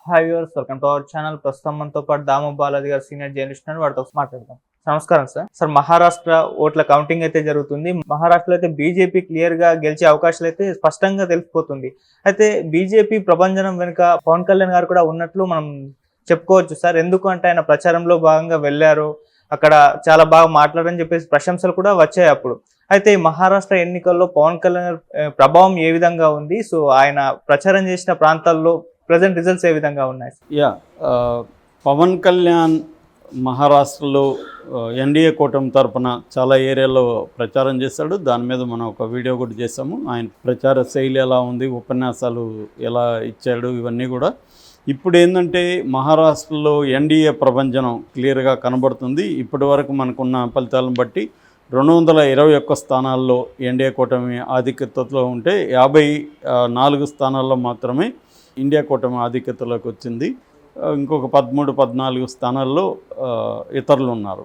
Hi viewers, welcome to our channel. ప్రస్తుతం మనతో పాటు దాము బాలాజీ గారు సీనియర్ జర్నలిస్ట్ అని వాడితో మాట్లాడదాం. నమస్కారం సార్. సార్, మహారాష్ట్ర ఓట్ల కౌంటింగ్ అయితే జరుగుతుంది. మహారాష్ట్రలో అయితే బీజేపీ క్లియర్ గా గెలిచే అవకాశాలు అయితే స్పష్టంగా తెలిసిపోతుంది. అయితే బీజేపీ ప్రభంజనం వెనుక పవన్ కళ్యాణ్ గారు కూడా ఉన్నట్లు మనం చెప్పుకోవచ్చు సార్. ఎందుకు అంటే ఆయన ప్రచారంలో భాగంగా వెళ్ళారు, అక్కడ చాలా బాగా మాట్లాడని చెప్పేసి ప్రశంసలు కూడా వచ్చాయి అప్పుడు. అయితే ఈ మహారాష్ట్ర ఎన్నికల్లో పవన్ కళ్యాణ్ ప్రభావం ఏ విధంగా ఉంది? సో ఆయన ప్రచారం చేసిన ప్రాంతాల్లో ప్రజెంట్ రిజల్ట్స్ ఏ విధంగా ఉన్నాయి? పవన్ కళ్యాణ్ మహారాష్ట్రలో ఎన్డీఏ కూటమి తరపున చాలా ఏరియాలో ప్రచారం చేశాడు. దాని మీద మనం ఒక వీడియో కూడా చేసాము. ఆయన ప్రచార శైలి ఎలా ఉంది, ఉపన్యాసాలు ఎలా ఇచ్చాడు, ఇవన్నీ కూడా. ఇప్పుడు ఏంటంటే మహారాష్ట్రలో ఎన్డీఏ ప్రభంజనం క్లియర్గా కనబడుతుంది. ఇప్పటి వరకు మనకున్న ఫలితాలను బట్టి 221 స్థానాల్లో ఎన్డీఏ కూటమి ఆధిక్యతలో ఉంటే 54 స్థానాల్లో మాత్రమే ఇండియా కూటమి ఆధిక్యతలోకి వచ్చింది. ఇంకొక 13-14 స్థానాల్లో ఇతరులు ఉన్నారు.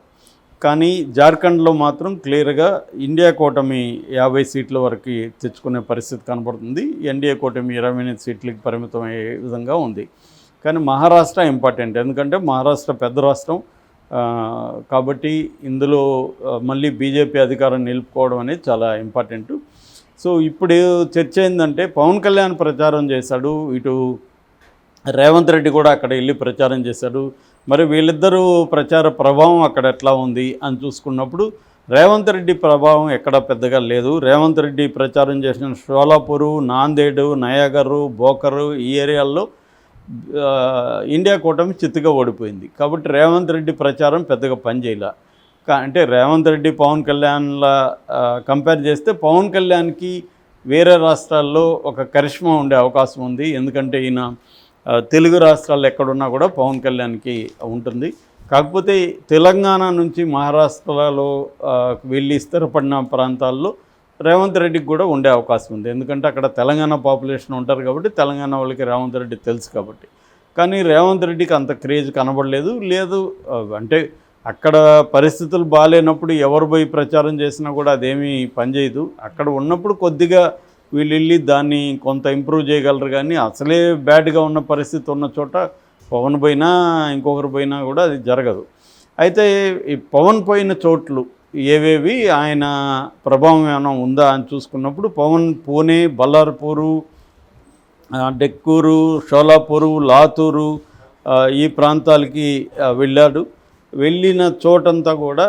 కానీ జార్ఖండ్లో మాత్రం క్లియర్గా ఇండియా కూటమి 50 సీట్ల వరకు తెచ్చుకునే పరిస్థితి కనబడుతుంది. ఎన్డీఏ కూటమి 28 సీట్లకి పరిమితం అయ్యే విధంగా ఉంది. కానీ మహారాష్ట్ర ఇంపార్టెంట్, ఎందుకంటే మహారాష్ట్ర పెద్ద రాష్ట్రం కాబట్టి ఇందులో మళ్ళీ బీజేపీ అధికారం నిలుపుకోవడం అనేది చాలా ఇంపార్టెంట్. సో ఇప్పుడు చర్చ ఏంటంటే పవన్ కళ్యాణ్ ప్రచారం చేశాడు, ఇటు రేవంత్ రెడ్డి కూడా అక్కడ వెళ్ళి ప్రచారం చేశాడు. మరి వీళ్ళిద్దరూ ప్రచార ప్రభావం అక్కడ ఎట్లా ఉంది అని చూసుకున్నప్పుడు రేవంత్ రెడ్డి ప్రభావం ఎక్కడ పెద్దగా లేదు. రేవంత్ రెడ్డి ప్రచారం చేసిన షోలాపూరు, నాందేడు, నయాగరు, బోకరు ఈ ఏరియాల్లో ఇండియా కూటమి చిత్తుగా ఓడిపోయింది. కాబట్టి రేవంత్ రెడ్డి ప్రచారం పెద్దగా పనిచేయలే. అంటే రేవంత్ రెడ్డి పవన్ కళ్యాణ్లా కంపేర్ చేస్తే పవన్ కళ్యాణ్కి వేరే రాష్ట్రాల్లో ఒక కరిష్మా ఉండే అవకాశం ఉంది. ఎందుకంటే ఈయన తెలుగు రాష్ట్రాల్లో ఎక్కడున్నా కూడా పవన్ కళ్యాణ్కి ఉంటుంది. కాకపోతే తెలంగాణ నుంచి మహారాష్ట్రలో వెళ్ళి స్థిరపడిన ప్రాంతాల్లో రేవంత్ రెడ్డికి కూడా ఉండే అవకాశం ఉంది. ఎందుకంటే అక్కడ తెలంగాణ పాపులేషన్ ఉంటారు కాబట్టి తెలంగాణ వాళ్ళకి రేవంత్ రెడ్డి తెలుసు కాబట్టి. కానీ రేవంత్ రెడ్డికి అంత క్రేజ్ కనబడలేదు. అంటే అక్కడ పరిస్థితులు బాగాలేనప్పుడు ఎవరు పోయి ప్రచారం చేసినా కూడా అదేమీ పనిచేయదు. అక్కడ ఉన్నప్పుడు కొద్దిగా వీళ్ళు వెళ్ళి దాన్ని కొంత ఇంప్రూవ్ చేయగలరు. కానీ అసలే బ్యాడ్గా ఉన్న పరిస్థితి ఉన్న చోట పవన్ పోయినా ఇంకొకరు పోయినా కూడా అది జరగదు. అయితే ఈ పవన్ పోయిన చోట్లు ఏవేవి, ఆయన ప్రభావం ఏమైనా ఉందా అని చూసుకున్నప్పుడు పవన్ పూణే, బల్లార్పూరు, డెక్కూరు, షోలాపూరు, లాతూరు ఈ ప్రాంతాలకి వెళ్ళాడు. వెళ్ళిన చోటంతా కూడా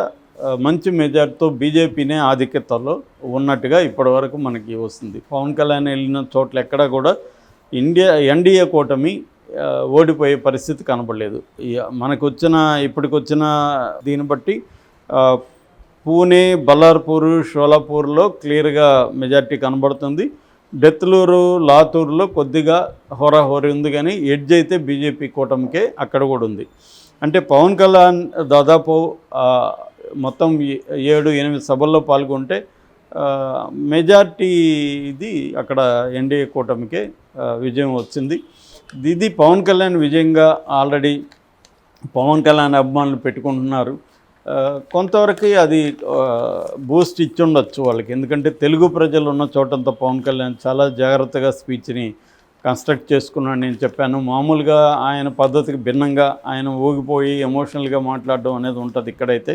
మంచి మెజార్టీతో బీజేపీనే ఆధిక్యతలో ఉన్నట్టుగా ఇప్పటివరకు మనకి వస్తుంది. పవన్ కళ్యాణ్ వెళ్ళిన చోట్ల ఎక్కడా కూడా ఎన్డీఏ కూటమి ఓడిపోయే పరిస్థితి కనబడలేదు. ఇప్పటికొచ్చిన దీన్ని బట్టి పూణే, బల్లార్పూరు, షోలాపూర్లో క్లియర్గా మెజార్టీ కనబడుతుంది. డెత్లూరు, లాతూరులో కొద్దిగా హోరాహోరీ ఉంది. కానీ ఎడ్జ్ అయితే బీజేపీ కూటమికే అక్కడ కూడా ఉంది. అంటే పవన్ కళ్యాణ్ దాదాపు మొత్తం 7-8 సభల్లో పాల్గొంటే మెజార్టీ ఇది అక్కడ ఎన్డీఏ కూటమికే విజయం వచ్చింది. ఇది పవన్ కళ్యాణ్ విజయంగా ఆల్రెడీ పవన్ కళ్యాణ్ అభిమానులు పెట్టుకుంటున్నారు. కొంతవరకు అది బూస్ట్ ఇచ్చి ఉండొచ్చు వాళ్ళకి. ఎందుకంటే తెలుగు ప్రజలు ఉన్న చోటంతా పవన్ కళ్యాణ్ చాలా జాగ్రత్తగా స్పీచ్ని కన్స్ట్రక్ట్ చేసుకున్నాను. నేను చెప్పాను, మామూలుగా ఆయన పద్ధతికి భిన్నంగా ఆయన ఊగిపోయి ఎమోషనల్గా మాట్లాడడం అనేది ఉంటుంది ఇక్కడైతే.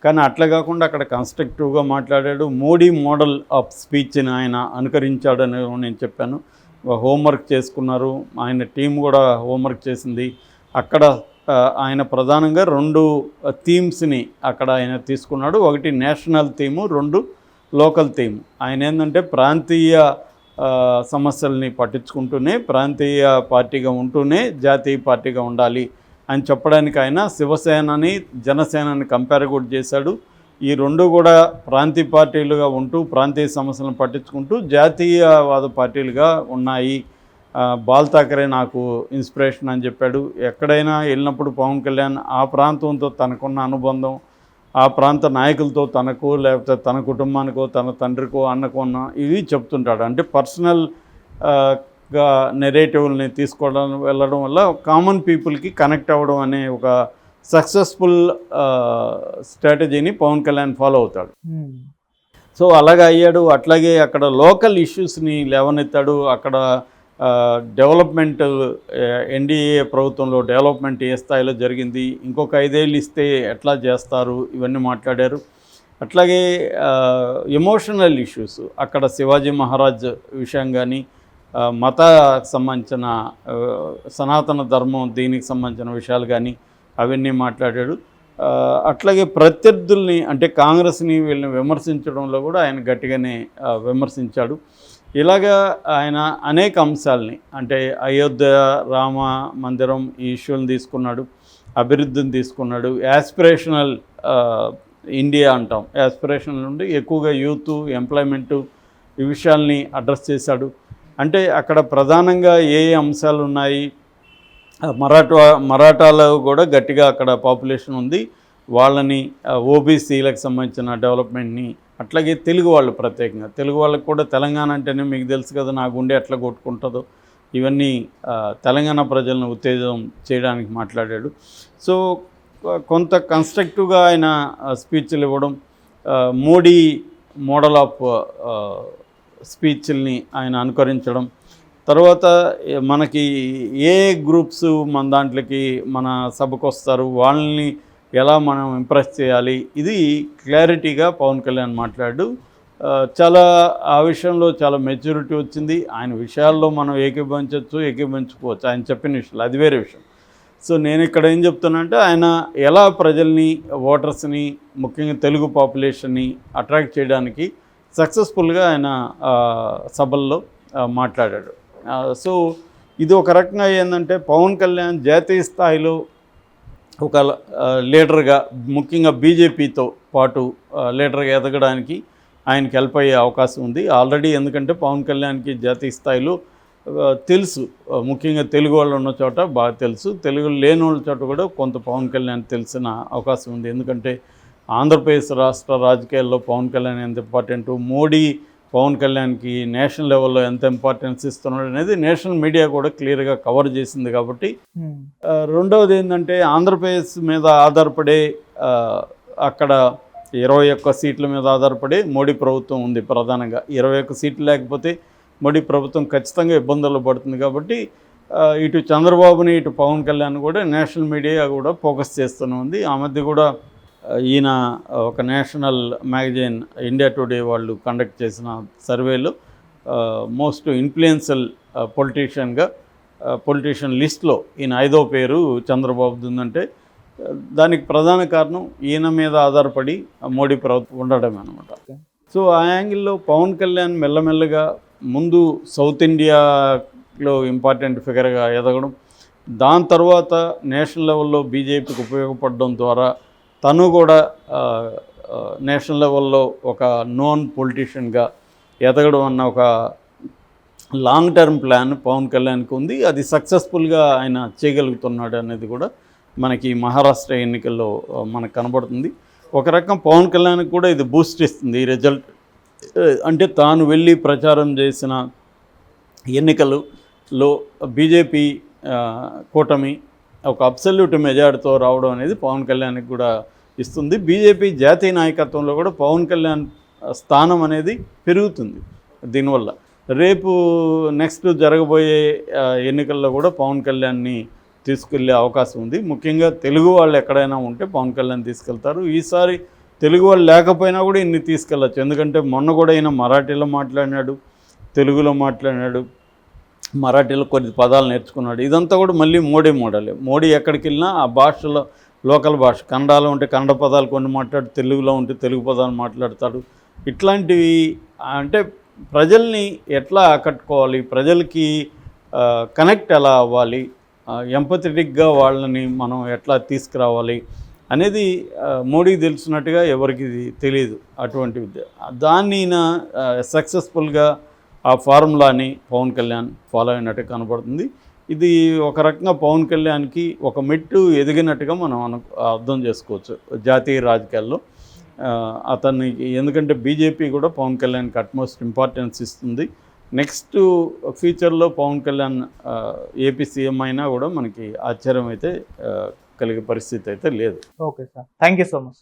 కానీ అట్లా కాకుండా అక్కడ కన్స్ట్రక్టివ్గా మాట్లాడాడు. మోడీ మోడల్ ఆఫ్ స్పీచ్ని ఆయన అనుకరించాడని నేను చెప్పాను. హోంవర్క్ చేసుకున్నారు, ఆయన టీం కూడా హోంవర్క్ చేసింది. అక్కడ ఆయన ప్రధానంగా 2 థీమ్స్ని అక్కడ ఆయన తీసుకున్నాడు. ఒకటి నేషనల్ థీము, 2 లోకల్ థీమ్. ఆయన ఏంటంటే ప్రాంతీయ సమస్యల్ని పట్టించుకుంటూనే ప్రాంతీయ పార్టీగా ఉంటూనే జాతీయ పార్టీగా ఉండాలి అని చెప్పడానికి ఆయన శివసేనని జనసేనని కంపేర్ కూడా చేశాడు. ఈ 2 కూడా ప్రాంతీయ పార్టీలుగా ఉంటూ ప్రాంతీయ సమస్యలను పట్టించుకుంటూ జాతీయవాద పార్టీలుగా ఉన్నాయి. బాల్ ఠాకరే నాకు ఇన్స్పిరేషన్ అని చెప్పాడు. ఎక్కడైనా వెళ్ళినప్పుడు పవన్ కళ్యాణ్ ఆ ప్రాంతంతో తనకున్న అనుబంధం, ఆ ప్రాంత నాయకులతో తనకు లేకపోతే తన కుటుంబానికో తన తండ్రికో అన్నకో ఇవి చెప్తుంటాడు. అంటే పర్సనల్గా నెరేటివ్ని వెళ్ళడం వల్ల కామన్ పీపుల్కి కనెక్ట్ అవ్వడం అనే ఒక సక్సెస్ఫుల్ స్ట్రాటజీని పవన్ కళ్యాణ్ ఫాలో అవుతాడు. సో అలాగే అయ్యాడు. అట్లాగే అక్కడ లోకల్ ఇష్యూస్ని లేవనెత్తాడు. అక్కడ డెవలప్మెంట్ ఎన్డీఏ ప్రభుత్వంలో డెవలప్మెంట్ ఏ స్థాయిలో జరిగింది, ఇంకొక 5 ఏళ్ళు ఇస్తే ఎట్లా చేస్తారు, ఇవన్నీ మాట్లాడారు. అట్లాగే ఎమోషనల్ ఇష్యూస్, అక్కడ శివాజీ మహారాజ్ విషయం కానీ, మత సంబంధించిన సనాతన ధర్మం దీనికి సంబంధించిన విషయాలు కానీ అవన్నీ మాట్లాడాడు. అట్లాగే ప్రత్యర్థుల్ని అంటే కాంగ్రెస్ని వీళ్ళని విమర్శించడంలో కూడా ఆయన గట్టిగానే విమర్శించాడు. ఇలాగా ఆయన అనేక అంశాలని అంటే అయోధ్య రామ మందిరం ఈ ఇష్యూని తీసుకున్నాడు, అభివృద్ధిని తీసుకున్నాడు, యాస్పిరేషనల్ ఇండియా అంటాం, యాస్పిరేషనల్ నుండి ఎక్కువగా యూత్ ఎంప్లాయ్మెంటు ఈ విషయాల్ని అడ్రస్ చేశాడు. అంటే అక్కడ ప్రధానంగా ఏ అంశాలు ఉన్నాయి, మరాఠాలో కూడా గట్టిగా అక్కడ పాపులేషన్ ఉంది, వాళ్ళని ఓబీసీలకు సంబంధించిన డెవలప్మెంట్ని, అట్లాగే తెలుగు వాళ్ళు ప్రత్యేకంగా తెలుగు వాళ్ళకి కూడా తెలంగాణ అంటేనే మీకు తెలుసు కదా నా గుండె ఎట్లా కొట్టుకుంటుందో, ఇవన్నీ తెలంగాణ ప్రజలను ఉత్తేజం చేయడానికి మాట్లాడాడు. సో కొంత కన్స్ట్రక్టివ్గా ఆయన స్పీచ్లు ఇవ్వడం, మోడీ మోడల్ ఆఫ్ స్పీచ్ల్ని ఆయన అనుకరించడం, తర్వాత మనకి ఏ గ్రూప్స్ మన దాంట్లోకి మన సభకు వస్తారు వాళ్ళని ఎలా మనం ఇంప్రెస్ చేయాలి, ఇది క్లారిటీగా పవన్ కళ్యాణ్ మాట్లాడు. చాలా ఆ విషయంలో చాలా మెచ్యూరిటీ వచ్చింది. ఆయన విషయాల్లో మనం ఏకీభవించుకోవచ్చు, ఆయన చెప్పిన విషయాలు అది వేరే విషయం. సో నేను ఇక్కడ ఏం చెప్తున్నానంటే ఆయన ఎలా ప్రజల్ని ఓటర్స్ని ముఖ్యంగా తెలుగు పాపులేషన్ని అట్రాక్ట్ చేయడానికి సక్సెస్ఫుల్గా ఆయన సభల్లో మాట్లాడాడు. సో ఇది ఒక రకంగా ఏంటంటే పవన్ కళ్యాణ్ జాతీయ స్థాయిలో ఒక లీడర్గా ముఖ్యంగా బీజేపీతో పాటు లీడర్గా ఎదగడానికి ఆయనకి హెల్ప్ అయ్యే అవకాశం ఉంది ఆల్రెడీ. ఎందుకంటే పవన్ కళ్యాణ్కి జాతీయ స్థాయిలో తెలుసు, ముఖ్యంగా తెలుగు వాళ్ళు ఉన్న చోట బాగా తెలుసు, తెలుగు లేని వాళ్ళ చోట కూడా కొంత పవన్ కళ్యాణ్ తెలిసిన అవకాశం ఉంది. ఎందుకంటే ఆంధ్రప్రదేశ్ రాష్ట్ర రాజకీయాల్లో పవన్ కళ్యాణ్ ఎంత ఇంపార్టెంట్, మోడీ పవన్ కళ్యాణ్కి నేషనల్ లెవెల్లో ఎంత ఇంపార్టెన్స్ ఇస్తున్నాడు అనేది నేషనల్ మీడియా కూడా క్లియర్గా కవర్ చేసింది. కాబట్టి రెండవది ఏంటంటే ఆంధ్రప్రదేశ్ మీద ఆధారపడే అక్కడ 21 సీట్ల మీద ఆధారపడి మోడీ ప్రభుత్వం ఉంది. ప్రధానంగా 21 సీట్లు లేకపోతే మోడీ ప్రభుత్వం ఖచ్చితంగా ఇబ్బందులు పడుతుంది. కాబట్టి ఇటు చంద్రబాబుని ఇటు పవన్ కళ్యాణ్ కూడా నేషనల్ మీడియా కూడా ఫోకస్ చేస్తూనే ఉంది. ఆ మధ్య కూడా ఈయన ఒక నేషనల్ మ్యాగజైన్ ఇండియా టుడే వాళ్ళు కండక్ట్ చేసిన సర్వేలో మోస్ట్ ఇన్ఫ్లుయెన్షియల్ పొలిటీషియన్ లిస్ట్లో ఈయన 5వ పేరు చంద్రబాబుది ఉందంటే దానికి ప్రధాన కారణం ఈయన మీద ఆధారపడి మోడీ ప్రభుత్వం ఉండడమే అనమాట. సో ఆ యాంగిల్లో పవన్ కళ్యాణ్ మెల్లమెల్లగా ముందు సౌత్ ఇండియాలో ఇంపార్టెంట్ ఫిగర్గా ఎదగడం, దాని తర్వాత నేషనల్ లెవెల్లో బీజేపీకి ఉపయోగపడడం ద్వారా తను కూడా నేషనల్ లెవెల్లో ఒక నోన్ పొలిటీషియన్గా ఎదగడం అన్న ఒక లాంగ్ టర్మ్ ప్లాన్ పవన్ కళ్యాణ్కి ఉంది. అది సక్సెస్ఫుల్గా ఆయన చేయగలుగుతున్నాడు అనేది కూడా మనకి మహారాష్ట్ర ఎన్నికల్లో మనకు కనబడుతుంది. ఒక రకం పవన్ కళ్యాణ్కి కూడా ఇది బూస్ట్ ఇస్తుంది ఈ రిజల్ట్. అంటే తాను వెళ్ళి ప్రచారం చేసిన ఎన్నికలలో బీజేపీ కూటమి ఒక అబ్సల్యూట్ మెజార్టీతో రావడం అనేది పవన్ కళ్యాణ్కి కూడా ఇస్తుంది. బీజేపీ జాతీయ నాయకత్వంలో కూడా పవన్ కళ్యాణ్ స్థానం అనేది పెరుగుతుంది దీనివల్ల. రేపు నెక్స్ట్ జరగబోయే ఎన్నికల్లో కూడా పవన్ కళ్యాణ్ని తీసుకెళ్లే అవకాశం ఉంది. ముఖ్యంగా తెలుగు వాళ్ళు ఎక్కడైనా ఉంటే పవన్ కళ్యాణ్ తీసుకెళ్తారు. ఈసారి తెలుగు వాళ్ళు లేకపోయినా కూడా ఇన్ని తీసుకెళ్ళచ్చు. ఎందుకంటే మొన్న కూడా ఈయన మరాఠీలో మాట్లాడినాడు, తెలుగులో మాట్లాడినాడు, మరాఠీలో కొన్ని పదాలు నేర్చుకున్నాడు. ఇదంతా కూడా మళ్ళీ మోడీ మోడలే. మోడీ ఎక్కడికి వెళ్ళినా ఆ భాషలో లోకల్ భాష, కన్నడలో ఉంటే కన్నడ పదాలు కొన్ని మాట్లాడు, తెలుగులో ఉంటే తెలుగు పదాలు మాట్లాడతాడు. ఇట్లాంటివి అంటే ప్రజల్ని ఎట్లా ఆకట్టుకోవాలి, ప్రజలకి కనెక్ట్ ఎలా అవ్వాలి, ఎంపథెటిక్గా వాళ్ళని మనం ఎట్లా తీసుకురావాలి అనేది మోడీకి తెలిసినట్టుగా ఎవరికి తెలియదు. అటువంటి దాన్ని సక్సెస్ఫుల్గా ఆ ఫార్ములాని పవన్ కళ్యాణ్ ఫాలో అయినట్టు కనబడుతుంది. ఇది ఒక రకంగా పవన్ కళ్యాణ్కి ఒక మెట్టు ఎదిగినట్టుగా మనం అర్థం చేసుకోవచ్చు జాతీయ రాజకీయాల్లో అతనికి. ఎందుకంటే బీజేపీ కూడా పవన్ కళ్యాణ్కి అట్మోస్ట్ ఇంపార్టెన్స్ ఇస్తుంది. నెక్స్ట్ ఫ్యూచర్లో పవన్ కళ్యాణ్ ఏపీ సీఎం అయినా కూడా మనకి ఆశ్చర్యం అయితే కలిగే పరిస్థితి అయితే లేదు. Okay sir, thank you so much.